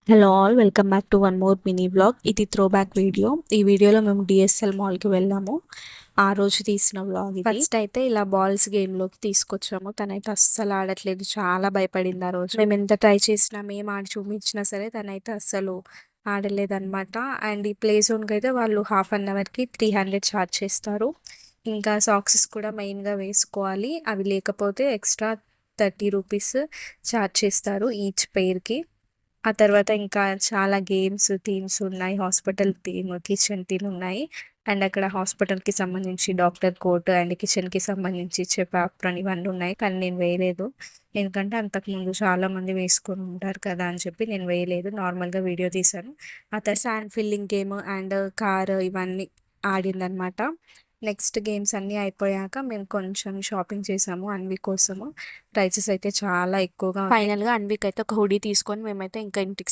Hello all welcome back to one more mini vlog. ఇది throw back video. ఈ వీడియోలో మేము డిఎస్ఎల్ మాల్కి వెళ్ళాము. ఆ రోజు తీసిన వ్లాగ్ ఇది. ఫస్ట్ అయితే ఇలా బాల్స్ గేమ్లోకి తీసుకొచ్చాము. తనైతే అస్సలు ఆడట్లేదు, చాలా భయపడింది ఆ రోజు. మేము ఎంత ట్రై చేసినా, మేము ఆడి చూపించినా సరే తనైతే అస్సలు ఆడలేదన్నమాట. అండ్ ఈ ప్లే జోన్కి అయితే వాళ్ళు హాఫ్ అన్ అవర్కి 300 ఛార్జ్ చేస్తారు. ఇంకా సాక్సెస్ కూడా మెయిన్గా వేసుకోవాలి. అవి లేకపోతే ఎక్స్ట్రా 30 రూపీస్ ఛార్జ్ చేస్తారు ఈచ్ పెయిర్కి. ఆ తర్వాత ఇంకా చాలా గేమ్స్ థీమ్స్ ఉన్నాయి. హాస్పిటల్ థీమ్, కిచెన్ థీమ్ ఉన్నాయి. అండ్ అక్కడ హాస్పిటల్కి సంబంధించి డాక్టర్ కోట్ అండ్ కిచెన్కి సంబంధించి చెఫ్ ఆప్రాన్ ఇవన్నీ ఉన్నాయి. కానీ నేను వేయలేదు, ఎందుకంటే అంతకుముందు చాలా మంది వేసుకొని ఉంటారు కదా అని చెప్పి నేను వేయలేదు. నార్మల్గా వీడియో తీశాను. ఆ తర్వాత sand filling game and car ఇవన్నీ ఆడిందనమాట. నెక్స్ట్ గేమ్స్ అన్నీ అయిపోయాక మేము కొంచెం షాపింగ్ చేసాము అన్వి కోసము. ప్రైసెస్ అయితే చాలా ఎక్కువగా ఫైనల్గా అన్విక్ అయితే ఒక హుడీ తీసుకొని మేమైతే ఇంకా ఇంటికి